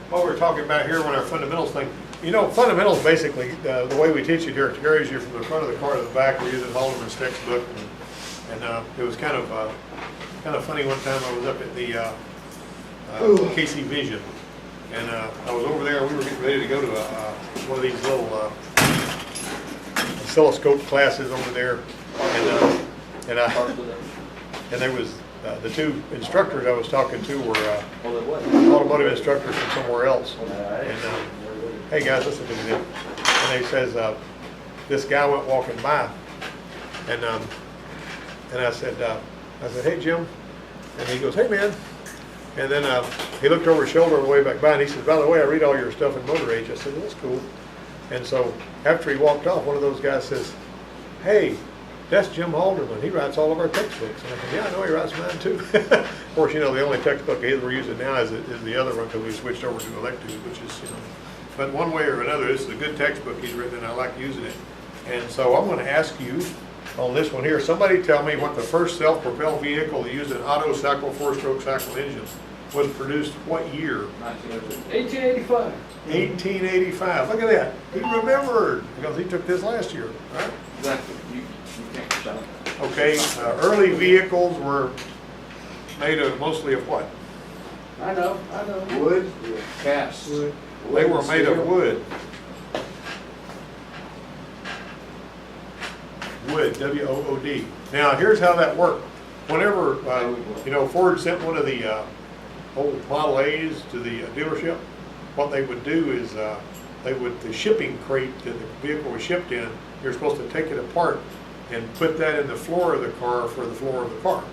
What we're talking about here when our fundamentals thing, you know, fundamentals basically, the way we teach it here, it carries you from the front of the car to the back. We're using Haldeman's textbook, and it was kind of funny. One time I was up at the KC Vision, and I was over there. We were getting ready to go to one of these little oscilloscope classes over there, and there was the two instructors I was talking to were automotive instructors from somewhere else. And hey guys, listen to me. And they says this guy went walking by, and I said, hey Jim, and he goes, hey man. And then he looked over his shoulder on the way back by, and he said, by the way, I read all your stuff in Motor Age. I said, well, that's cool. And so after he walked off, one of those guys says, hey, that's Jim Halderman. He writes all of our textbooks. And I said, yeah, I know he writes mine too. Of course, you know, the only textbook we're using now is the other one because we switched over to electives, which is, you know. But one way or another, this is a good textbook he's written, and I like using it. And so I'm going to ask you on this one here, somebody tell me what the first self-propelled vehicle that used an Otto cycle 4-stroke cycle engine was produced what year? 1885. 1885. Look at that. He remembered because he took this last year, right? Exactly. You can't shut Okay. Early vehicles were made of mostly of what? I know. Wood. Cast. Wood. They were made of wood. Wood, W-O-O-D. Now, here's how that worked. Whenever, you know, Ford sent one of the old Model A's to the dealership, what they would do is the shipping crate that the vehicle was shipped in, you're supposed to take it apart and put that in the floor of the car for the floor of the car.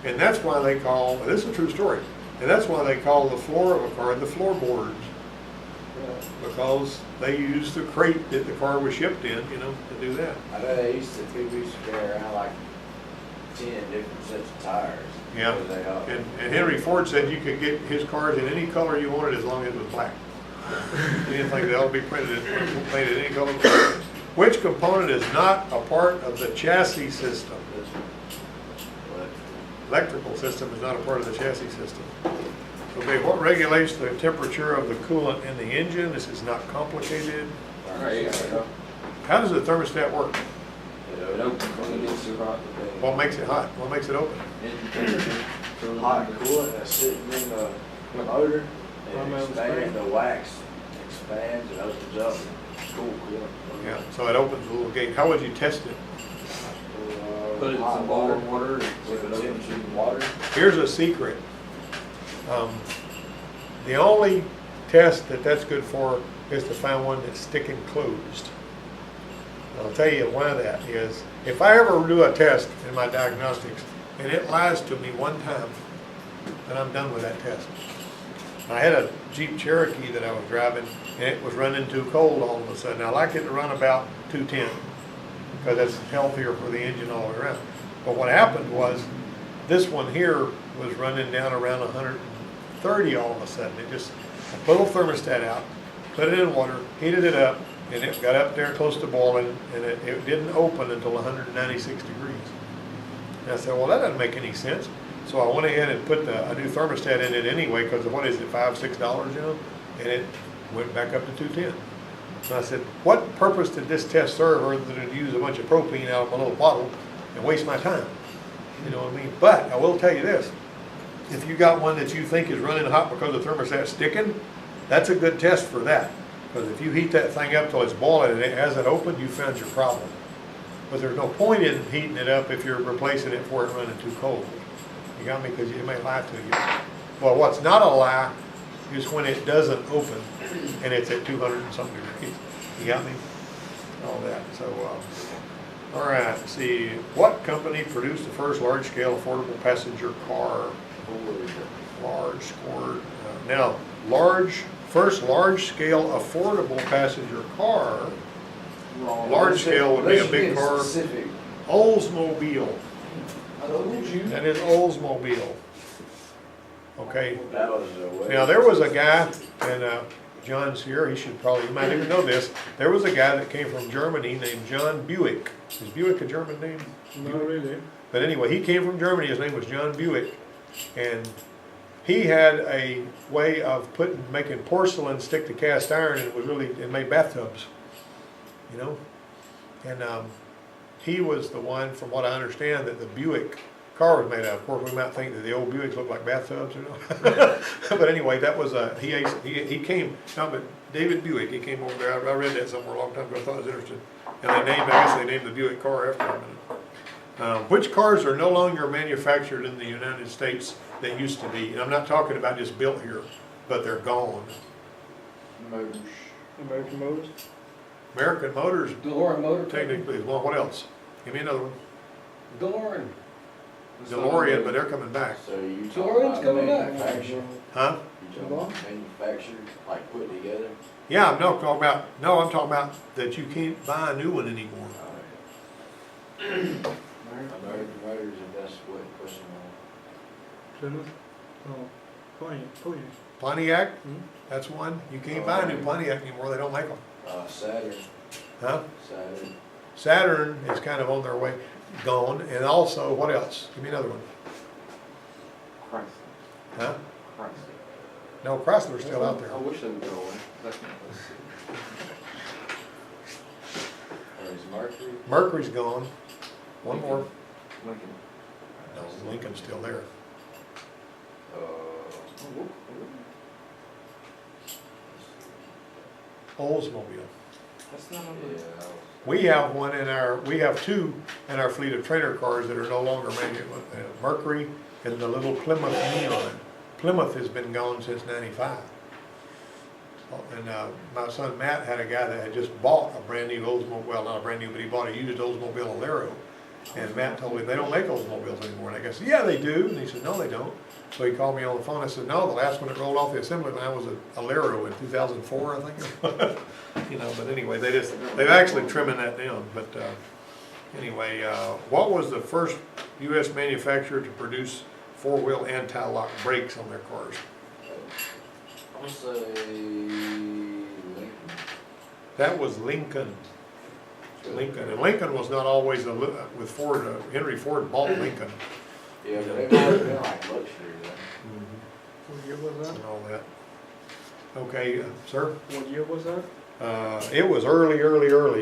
And that's why they call, this is a true story, and that's why they call the floor of a car the floorboards. Because they used the crate that the car was shipped in, you know, to do that. I know they used to carry around like 10 different sets of tires. Yeah. And Henry Ford said you could get his cars in any color you wanted as long as it was black. Anything that ought to be painted any color. Which component is not a part of the chassis system? Electrical system is not a part of the chassis system. Okay, what regulates the temperature of the coolant in the engine? This is not complicated. How does the thermostat work? It opens when it gets too hot. What makes it hot? What makes it open? Hot coolant that's sitting in the motor, and the wax expands and opens up. Cool coolant. Yeah, so it opens a little gate. How would you test it? Put it in some boiling water. With a temperature of water. Here's a secret. The only test that's good for is to find one that's stick and closed. I'll tell you why that is. If I ever do a test in my diagnostics and it lies to me one time, then I'm done with that test. I had a Jeep Cherokee that I was driving and it was running too cold all of a sudden. I like it to run about 210 because that's healthier for the engine all the way around. But what happened was this one here was running down around 130 all of a sudden. It just, I put a little thermostat out, put it in water, heated it up, and it got up there close to boiling, and it didn't open until 196 degrees. And I said, well, that doesn't make any sense. So I went ahead and put a new thermostat in it anyway, because what is it, $5, $6, you know? And it went back up to 210. And I said, what purpose did this test serve other than to use a bunch of propane out of a little bottle and waste my time? You know what I mean? But I will tell you this. If you got one that you think is running hot because the thermostat's sticking, that's a good test for that. Because if you heat that thing up till it's boiling and it hasn't opened, you found your problem. But there's no point in heating it up if you're replacing it for it running too cold. You got me? Because it may lie to you. Well, what's not a lie is when it doesn't open and it's at 200 and something degrees. You got me? All that. So, all right. Let's see. What company produced the first large-scale affordable passenger car? First large-scale affordable passenger car. Large scale would be a big car. Specific. Oldsmobile. I told you. That is Oldsmobile. Okay. That was a Now there was a guy, and John's here. You might even know this. There was a guy that came from Germany named John Buick. Is Buick a German name? Not really. But anyway, he came from Germany. His name was John Buick, and he had a way of making porcelain stick to cast iron, and it made bathtubs, you know? And he was the one, from what I understand, that the Buick car was made out of. Of course, we might think that the old Buicks look like bathtubs, you know? But anyway, that was, he came, no, but David Buick, he came over there. I read that somewhere a long time ago, I thought it was interesting. And I guess they named the Buick car after him. Which cars are no longer manufactured in the United States that used to be? And I'm not talking about just built here, but they're gone. Motors. American Motors. American Motors DeLorean motor. technically is one. What else? Give me another one. DeLorean. DeLorean, but they're coming back. So you DeLorean's talking about coming back. manufactured? Huh? You talking about manufactured, like put together? Yeah, I'm talking about that you can't buy a new one anymore. American Motors, if that's what the question was. Plymouth. Oh, Pontiac. Pontiac, Hmm? that's one. You can't buy a new Pontiac anymore, they don't make them. Saturn. Huh? Saturn. Saturn is kind of on their way, gone, and also, what else? Give me another one. Chrysler. Huh? Chrysler. No, Chrysler's still out there. I wish they would go away. That's not Or is Mercury? Mercury's gone. One more. Lincoln. No, Lincoln's still there. Oldsmobile. That's not on Yeah. the. We have two in our fleet of trainer cars that are no longer Mercury and the little Plymouth Neon. Plymouth has been gone since '95. And my son Matt had a guy that had just bought a brand new Oldsmobile, well, not a brand new, but he bought a used Oldsmobile Alero. And Matt told him they don't make Oldsmobiles anymore. And I said, yeah, they do. And he said, no, they don't. So he called me on the phone. I said, no, the last one that rolled off the assembly line was a Alero in 2004, I think. You know, but anyway, they've actually trimming that down. But anyway, what was the first U.S. manufacturer to produce four-wheel anti-lock brakes on their cars? I'm gonna say Lincoln. That was Lincoln. Lincoln. And Lincoln was not always with Ford. Henry Ford bought Lincoln. Yeah, but they've always been like luxury though. What year was that? And all that. Okay, sir? What year was that? It was early,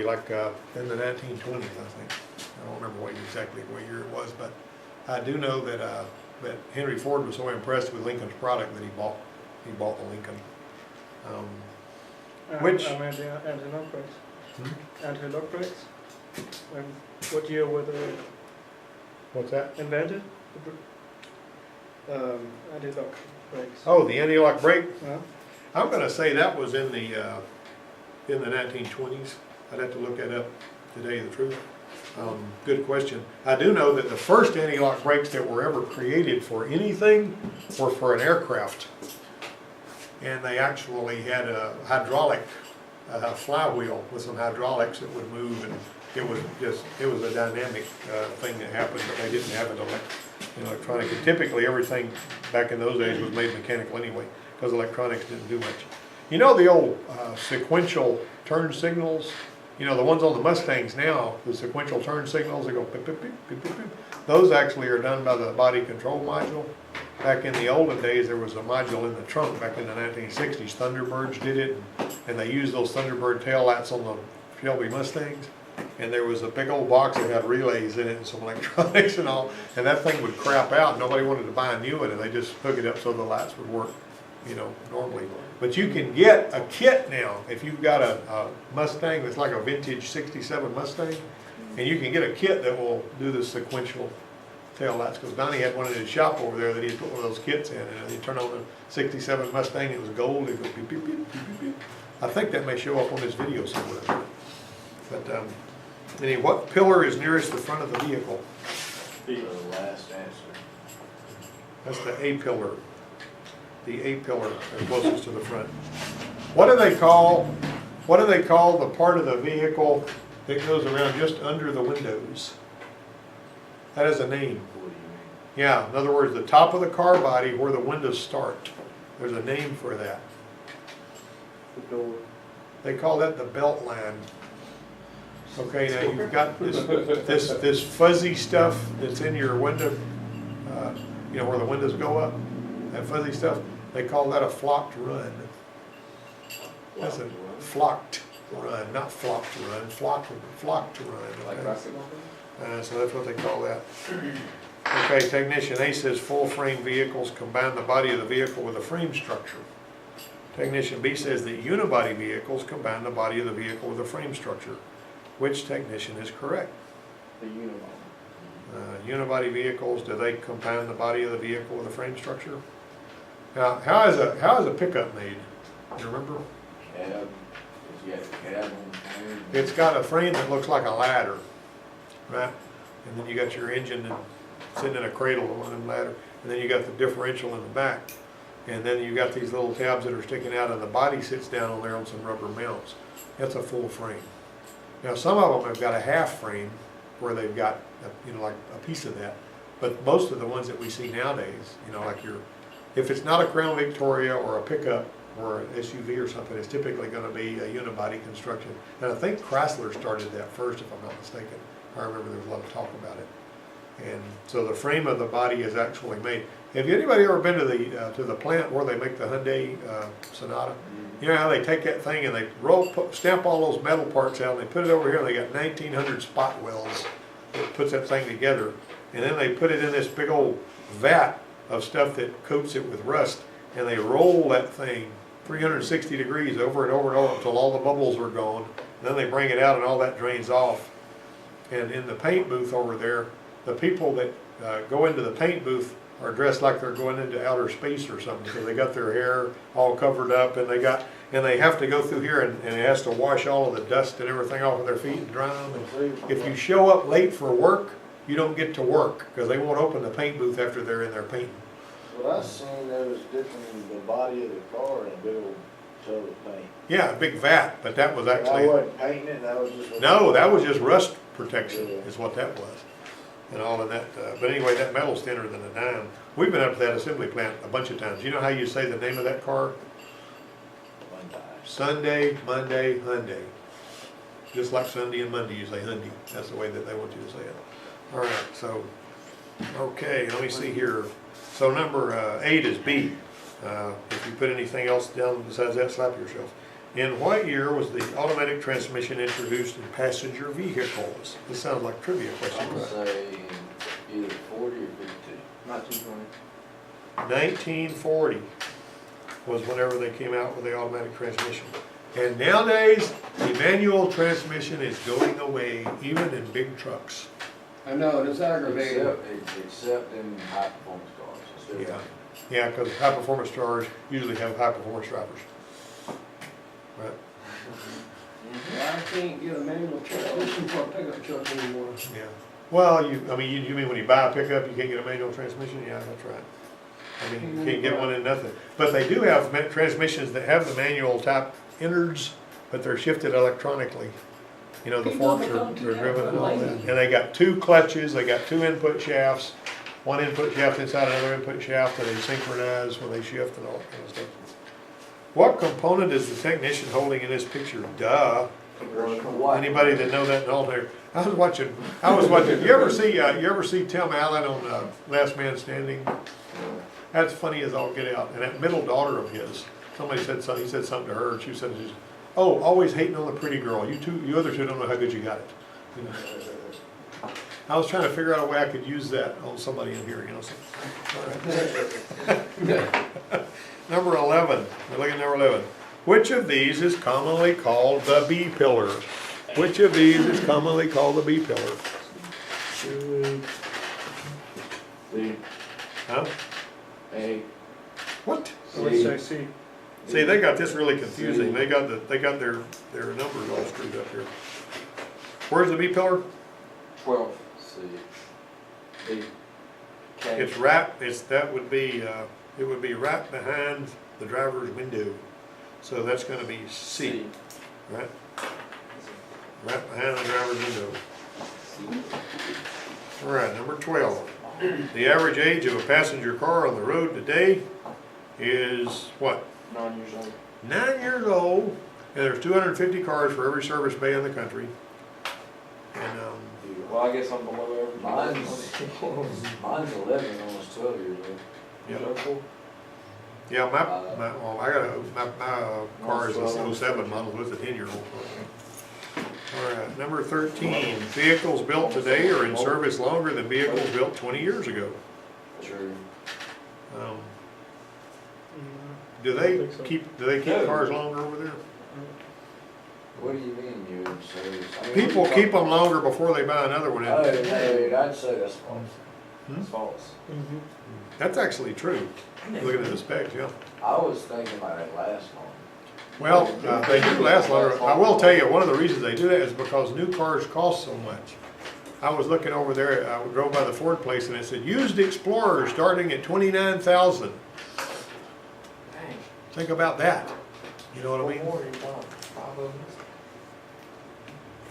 like in the 1920s, I think. I don't remember exactly what year it was, but I do know that Henry Ford was so impressed with Lincoln's product that he bought the Lincoln. Which- Anti-lock brakes. Hmm? Anti-lock brakes. What year were they What's that? invented? Anti-lock brakes. Oh, the anti-lock brake. Huh? I'm going to say that was in the 1920s. I'd have to look that up to tell you the truth. Good question. I do know that the first anti-lock brakes that were ever created for anything were for an aircraft. And they actually had a hydraulic flywheel with some hydraulics that would move, and it was a dynamic thing that happened, but they didn't have it electronic. And typically everything back in those days was made mechanical anyway, because electronics didn't do much. You know the old sequential turn signals? You know, the ones on the Mustangs now, the sequential turn signals, they go beep, beep, beep, beep, beep, beep. Those actually are done by the body control module. Back in the olden days, there was a module in the trunk back in the 1960s. Thunderbirds did it, and they used those Thunderbird taillights on the Shelby Mustangs. And there was a big old box that had relays in it and some electronics and all, and that thing would crap out. Nobody wanted to buy a new one, and they just hook it up so the lights would work, you know, normally. But you can get a kit now if you've got a Mustang that's like a vintage '67 Mustang, and you can get a kit that will do the sequential tail lights. Because Donnie had one in his shop over there that he had put one of those kits in, and he'd turn on the '67 Mustang. It was gold. It would go beep beep beep beep beep beep. I think that may show up on this video somewhere. But anyway, what pillar is nearest the front of the vehicle? The last answer. That's the A pillar. The A pillar is closest to the front. What do they call the part of the vehicle that goes around just under the windows? That has a name. What do you mean? Yeah, in other words, the top of the car body where the windows start. There's a name for that. The door. They call that the belt line. Okay, now you've got this fuzzy stuff that's in your window, you know, where the windows go up. that fuzzy stuff, they call that a flocked run. That's a flocked run, not flocked run, flocked run. Like okay? basketball? So that's what they call that. Okay, technician A says full frame vehicles combine the body of the vehicle with a frame structure. Technician B says that unibody vehicles combine the body of the vehicle with a frame structure. Which technician is correct? The Unibody. Unibody vehicles, do they combine the body of the vehicle with a frame structure? Now, how is a pickup made? Do you remember? Cab, it's got a cab on the frame. It's got a frame that looks like a ladder, right? And then you got your engine and sitting in a cradle on them ladder, and then you got the differential in the back. And then you got these little tabs that are sticking out, and the body sits down on there on some rubber mounts. That's a full frame. Now, some of them have got a half frame where they've got, like a piece of that. But most of the ones that we see nowadays, like if it's not a Crown Victoria or a pickup or an SUV or something, it's typically going to be a unibody construction. And I think Chrysler started that first, if I'm not mistaken. I remember there was a lot of talk about it. And so the frame of the body is actually made. Have anybody ever been to the plant where they make the Hyundai Sonata? You know how they take that thing and they stamp all those metal parts out, and they put it over here, and they got 1,900 spot welds that puts that thing together. And then they put it in this big old vat of stuff that coats it with rust, and they roll that thing 360 degrees over and over and over until all the bubbles are gone. And then they bring it out and all that drains off. And in the paint booth over there, the people that go into the paint booth are dressed like they're going into outer space or something, because they got their hair all covered up, and they have to go through here, and it has to wash all of the dust and everything off of their feet and dry them. And if you show up late for work, you don't get to work, because they won't open the paint booth after they're in there painting. What I seen, there was different in the body of the car and a big old tub of paint. Yeah, a big vat, but that was I actually, wasn't painting it, that was just. no, that was just rust protection Yeah. is what that was. And all of that, but anyway, that metal's thinner than a dime. We've been up to that assembly plant a bunch of times. You know how you say the name of that car? Sunday, Monday, Hyundai. Just like Sunday and Monday, you say Hyundai. That's the way that they want you to say it. All right, so, okay, let me see here. So number 8 is B. If you put anything else down besides that, slap yourself. In what year was the automatic transmission introduced in passenger vehicles? This sounds like a trivia question. I would say either 40 or 52. 1920. 1940 was whenever they came out with the automatic transmission. And nowadays, the manual transmission is going away, even in big trucks. I know, and it's aggravating. Except in high performance cars. It's still- Yeah, yeah, because high performance cars usually have high performance drivers. Right? I can't get a manual transmission for a pickup truck anymore. Yeah. Well, you mean when you buy a pickup, you can't get a manual transmission? Yeah, that's right. I mean, you can't get one in nothing. But they do have transmissions that have the manual type innards, but they're shifted electronically. The forks are driven and all that. And they got 2 clutches, they got 2 input shafts, 1 input shaft inside another input shaft, and they synchronize when they shift and all that kind of stuff. What component is the technician holding in this picture? Duh. Anybody that know that in alternator? I was watching, you ever see Tim Allen on Last Man Standing? That's funny as all get out. And that middle daughter of his, somebody said something, he said something to her, and she said, oh, always hating on the pretty girl. You other two don't know how good you got it. I was trying to figure out a way I could use that on somebody in here, so. All right. Number 11, we're looking at number 11. Which of these is commonly called the B pillar? Which of these is commonly called the B pillar? C. Huh? A. What? I would say C. See, they got this really confusing. They got their numbers all screwed up here. Where's the B pillar? 12. C. B. K. It's it would be right behind the driver's window. So that's going to be C, right? Right behind the driver's window. All right, number 12. The average age of a passenger car on the road today is what? 9 years old. 9 years old, and there's 250 cars for every service bay in the country. And Well, I guess I'm below everybody. Mine's 11, almost 12 years old. yeah. Yeah, well, my car is a 07 model with a 10-year-old. All right, number 13, vehicles built today are in service longer than vehicles built 20 years ago. True. Um, Mm, Do I they think so. keep cars longer over there? What do you mean you're in service? I mean, People what are you keep them longer before they buy another one. talking- Oh, dude, I'd say that's false. Hmm? That's false. Mhm. That's actually true, looking at the specs, yeah. I was thinking about it last long. Well, they do last longer. I will tell you, one of the reasons they do that is because new cars cost so much. I was looking over there, I drove by the Ford place and it said, used Explorer starting at 29,000. Dang. Think about that, you know what I mean? What more are you buying? 5 of them?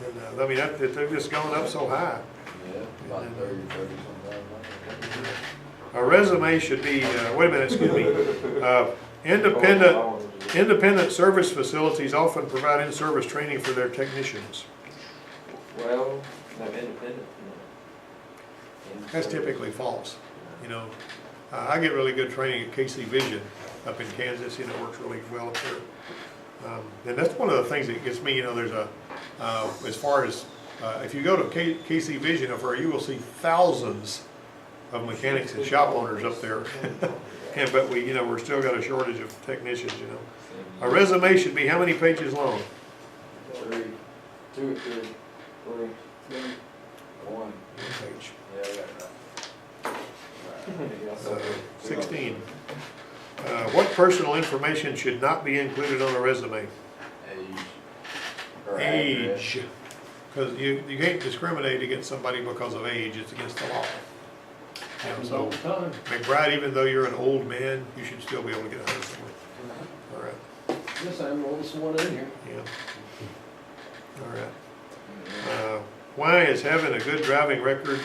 And, I mean, they've just gone up so high. Yeah, about 30 something. A resume should be, wait a minute, excuse me. Independent service facilities often provide in-service training for their technicians. Well, no, independent, That's typically false, you know. I get really good training at KC Vision up in Kansas, and it works really well up there. And that's one of the things that gets me, you know, there's a, as far as, if you go to KC Vision over there, you will see thousands of mechanics and shop owners up there. And, but we, you know, we're still got a shortage of technicians, you know. A resume should be how many pages long? 3, 2 or 3, 3, 1. One page. Yeah, I got that. Right. 16. What personal information should not be included on a resume? Age. Or address. Age. Because you can't discriminate against somebody because of age, it's against the law. You know, Happens so, all the time. McBride, even though you're an old man, you should still be able to get a home somewhere. All right, Yes, I'm the oldest one in here. yeah. All right. Why is having a good driving record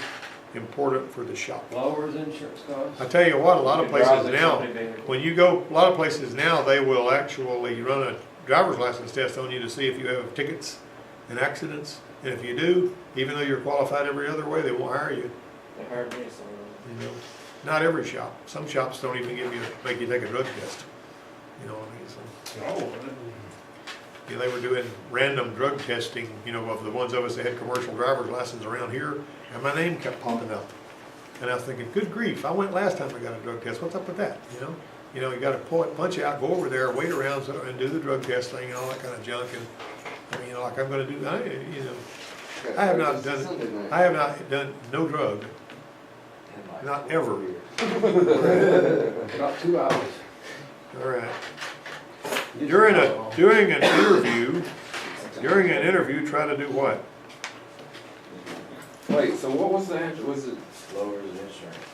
important for the shop? Lowers insurance costs. I tell you what, a lot of places now, When when you go, a lot of places now, they will actually run a driver's license test on you to see if you have tickets and accidents. And if you do, even though you're qualified every other way, they won't hire you. They hired me, so. You know, not every shop. Some shops don't even make you take a drug test. You know what I mean? So, yeah, they were doing random drug testing, you know, of the ones of us that had commercial driver's license around here, and my name kept popping up. And I was thinking, good grief, I went last time I got a drug test. What's up with that? You know, you got to pull it, punch out, go over there, wait around, and do the drug test thing and all that kind of junk. And I mean, you know, like I'm going to do, you know, I have not done no drug. Not ever. About 2 hours. All right. During an interview, try to do what? Wait, so what was the answer? Was it? Lowers insurance costs.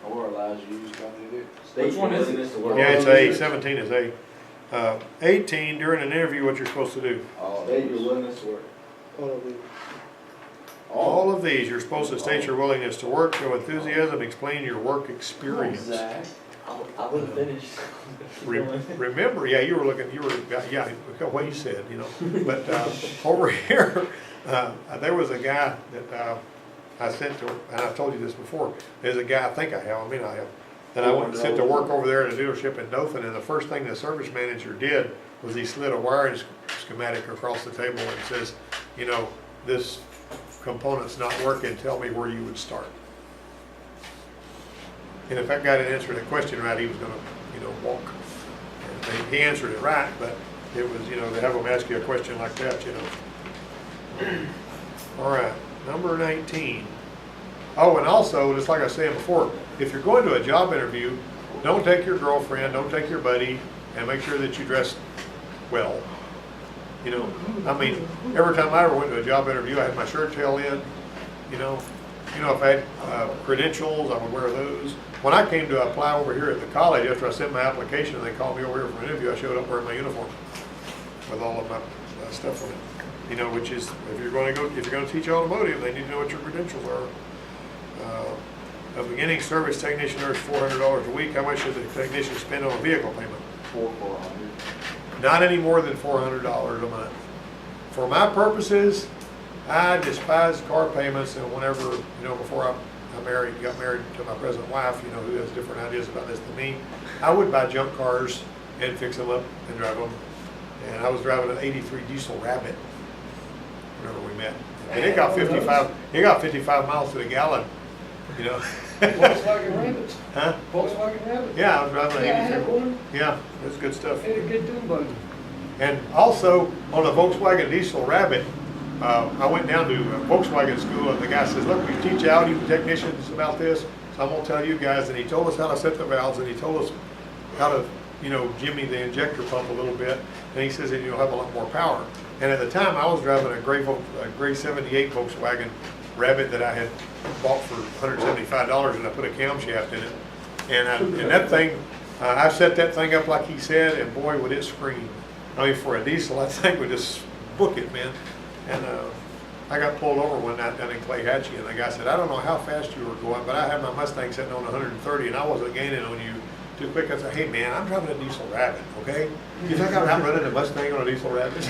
Or allows you to use company to do. Which one is it? Yeah, it's A. 17 is A. 18, during an interview, what you're supposed to do? State your willingness to work. All of it. All of these, you're supposed to state your willingness to work, show enthusiasm, explain your work experience. I wouldn't finish. Remember, yeah, you were, yeah, what you said, you know. But over here, there was a guy that I sent to, and I've told you this before, there's a guy, I think I have, I mean I have, that I went and sent to work over there at a dealership in Dothan, and the first thing the service manager did was he slid a wiring schematic across the table and says, you know, this component's not working, tell me where you would start. And if that guy didn't answer the question right, he was gonna, you know, walk. And he answered it right, but it was, you know, to have them ask you a question like that, you know. All right, number 19. Oh, and also, just like I was saying before, if you're going to a job interview, don't take your girlfriend, don't take your buddy, and make sure that you dress well. You know, I mean, every time I ever went to a job interview, I had my shirt tail in, you know. If I had credentials, I would wear those. When I came to apply over here at the college, after I sent my application and they called me over here for an interview, I showed up wearing my uniform with all of my stuff on it. You know, which is, if you're going to teach automotive, they need to know what your credentials are. A beginning service technician earns $400 a week. How much should the technician spend on a vehicle payment? $400. Not any more than $400 a month. For my purposes, I despise car payments, and whenever, you know, before got married to my present wife, you know, who has different ideas about this than me, I would buy junk cars and fix them up and drive them. And I was driving an '83 diesel Rabbit whenever we met. And it got 55 miles to the gallon, you know. Volkswagen Rabbits, Huh? Volkswagen Rabbit. Yeah, I was driving Yeah, I an had 83. one, Yeah, that's good stuff. had a good dune buggy. And also, on a Volkswagen diesel Rabbit, I went down to Volkswagen school, and the guy says, look, we teach Audi technicians about this, so I'm gonna tell you guys, and he told us how to set the valves, and he told us how to, you know, jimmy the injector pump a little bit, and he says that you'll have a lot more power. And at the time, I was driving a gray 78 Volkswagen Rabbit that I had bought for $175, and I put a camshaft in it. And that thing, I set that thing up like he said, and boy, would it scream. I mean, for a diesel, that thing would just book it, man. And I got pulled over one night down in Clayhatchee, and the guy said, I don't know how fast you were going, but I had my Mustang sitting on 130, and I wasn't gaining on you too quick. I said, hey man, I'm driving a diesel Rabbit, okay? You think I'm outrunning a Mustang on a diesel Rabbit?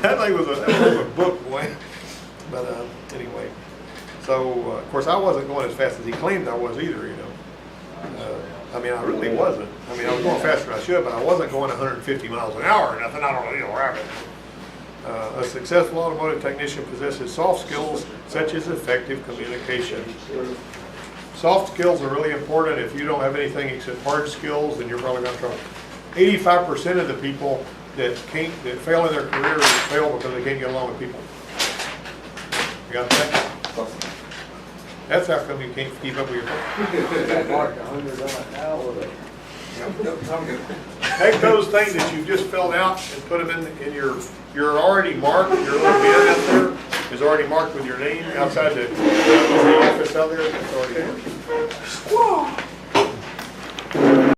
That thing was a book, boy. But anyway, so of course I wasn't going as fast as he claimed I was either, you know. I mean, I really wasn't. I mean, I was going faster than I should, but I wasn't going 150 miles an hour or nothing. I don't know, Rabbit. A successful automotive technician possesses soft skills such as effective communication. Soft skills are really important. If you don't have anything except hard skills, then you're probably not trouble. 85% of the people that fail in their career fail because they can't get along with people. You got that? That's how come you can't keep up with your Mark 100 on an hour. Take those things that you just filled out and put them in you're already marked, your little bin out there is already marked with your name outside the office out there. It's already marked.